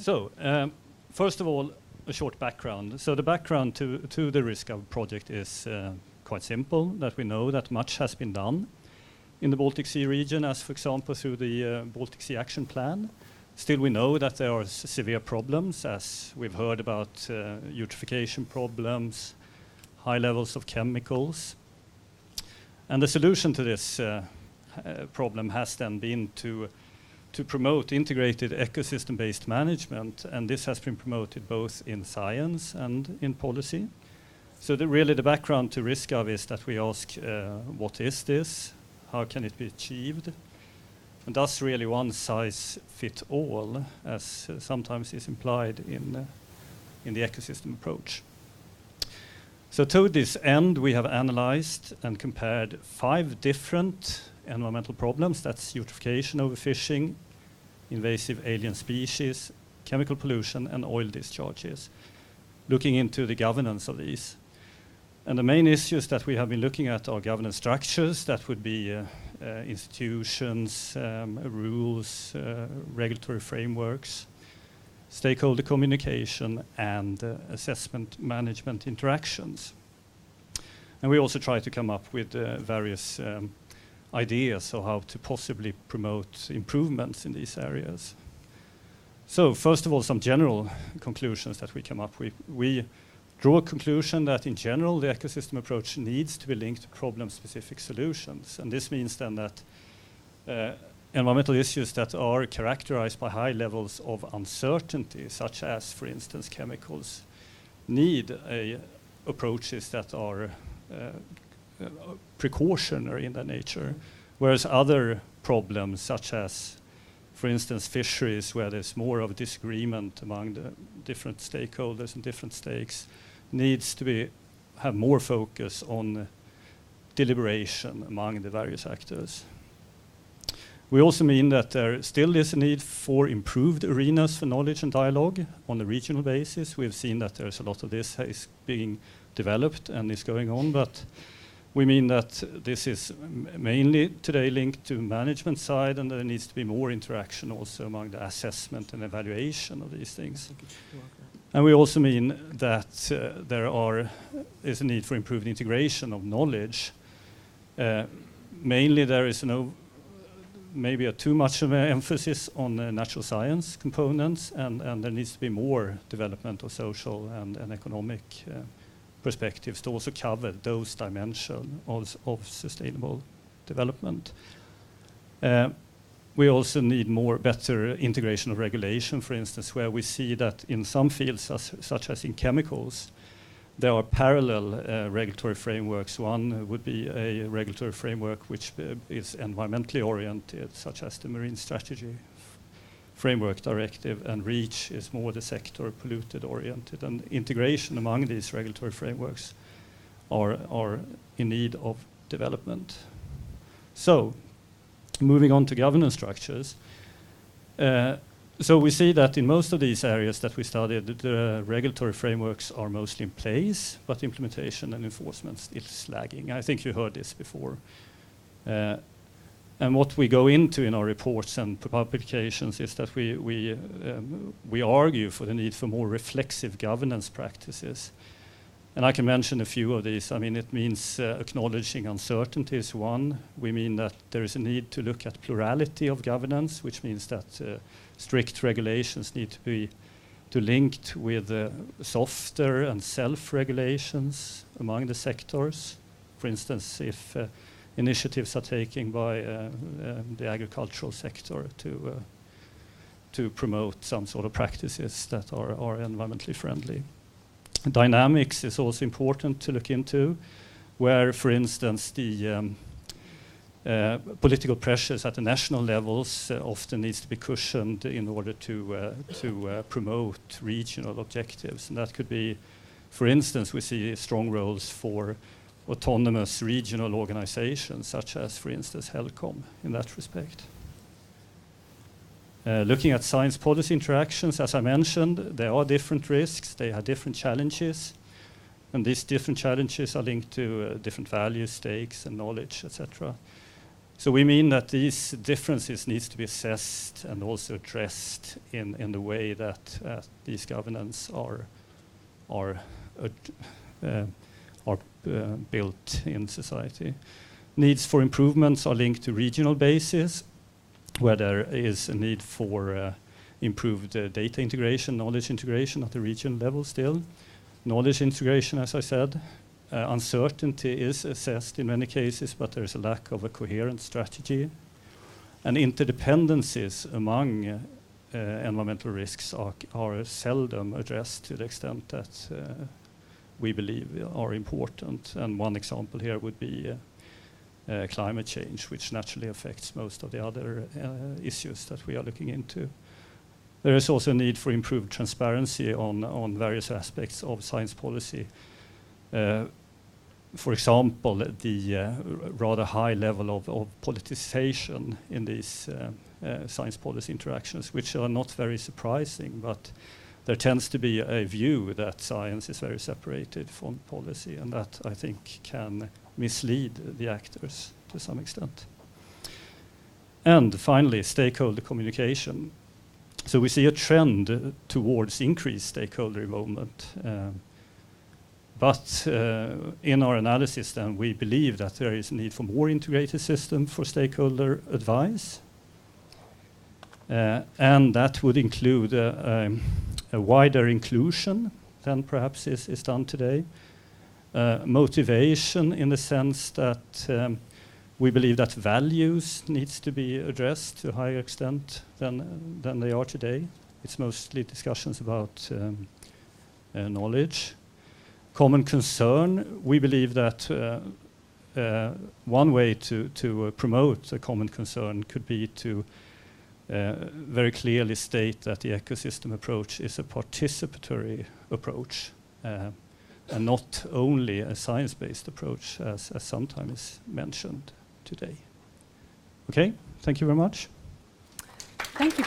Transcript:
So, first of all, a short background. So the background to the RISKGOV project is quite simple, that we know that much has been done in the Baltic Sea region, as for example through the Baltic Sea Action Plan. Still we know that there are severe problems, as we've heard about eutrophication problems, high levels of chemicals. And the solution to this problem has then been to promote integrated ecosystem-based management, and this has been promoted both in science and in policy. So really the background to RISKGOV is that we ask, what is this? How can it be achieved? And does really one size fit all, as sometimes is implied in the ecosystem approach? So to this end, we have analyzed and compared 5 different environmental problems. That's eutrophication, overfishing, invasive alien species, chemical pollution, and oil discharges, looking into the governance of these. And the main issues that we have been looking at are governance structures. That would be institutions, rules, regulatory frameworks, stakeholder communication, and assessment management interactions. And we also try to come up with various ideas of how to possibly promote improvements in these areas. So first of all, some general conclusions that we come up with. We draw a conclusion that in general the ecosystem approach needs to be linked to problem-specific solutions. And this means then that environmental issues that are characterized by high levels of uncertainty, such as, for instance, chemicals, need approaches that are precautionary in their nature, whereas other problems, such as, for instance, fisheries, where there's more of a disagreement among the different stakeholders and different stakes, needs to have more focus on deliberation among the various actors. We also mean that there still is a need for improved arenas for knowledge and dialogue on a regional basis. We've seen that there's a lot of this is being developed and is going on, but we mean that this is mainly today linked to management side, and there needs to be more interaction also among the assessment and evaluation of these things. And we also mean that there is a need for improved integration of knowledge. Mainly there is maybe too much of an emphasis on natural science components, and there needs to be more development of social and economic perspectives to also cover those dimensions of sustainable development. We also need better integration of regulation, for instance, where we see that in some fields, such as in chemicals, there are parallel regulatory frameworks. One would be a regulatory framework which is environmentally oriented, such as the Marine Strategy Framework Directive, and REACH is more the sector polluted oriented, and integration among these regulatory frameworks are in need of development. So, moving on to governance structures. So we see that in most of these areas that we studied, the regulatory frameworks are mostly in place, but implementation and enforcement is lagging. I think you heard this before. And what we go into in our reports and publications is that we argue for the need for more reflexive governance practices. And I can mention a few of these. I mean, it means acknowledging uncertainty is one. We mean that there is a need to look at plurality of governance, which means that strict regulations need to be linked with softer and self-regulations among the sectors. For instance, if initiatives are taken by the agricultural sector to promote some sort of practices that are environmentally friendly. Dynamics is also important to look into, where, for instance, the political pressures at the national levels often needs to be cushioned in order to promote regional objectives. And that could be, for instance, we see strong roles for autonomous regional organizations, such as, for instance, HELCOM in that respect. Looking at science policy interactions, as I mentioned, there are different risks, they have different challenges, and these different challenges are linked to different values, stakes, and knowledge, etc. So we mean that these differences needs to be assessed and also addressed in the way that these governance are built in society. Needs for improvements are linked to regional basis, where there is a need for improved data integration, knowledge integration at the regional level still. Knowledge integration, as I said, uncertainty is assessed in many cases, but there's a lack of a coherent strategy. And interdependencies among environmental risks are seldom addressed to the extent that we believe are important. And one example here would be climate change, which naturally affects most of the other issues that we are looking into. There is also a need for improved transparency on various aspects of science policy. For example, the rather high level of politicization in these science policy interactions, which are not very surprising, but there tends to be a view that science is very separated from policy, and that, I think, can mislead the actors to some extent. And finally, stakeholder communication. So we see a trend towards increased stakeholder involvement. But in our analysis, then, we believe that there is a need for more integrated system for stakeholder advice. And that would include a wider inclusion than perhaps is done today. Motivation, in the sense that we believe that values needs to be addressed to a higher extent than they are today. It's mostly discussions about knowledge. Common concern, we believe that one way to promote a common concern could be to very clearly state that the ecosystem approach is a participatory approach and not only a science-based approach, as sometimes is mentioned today. Okay, thank you very much. Thank you.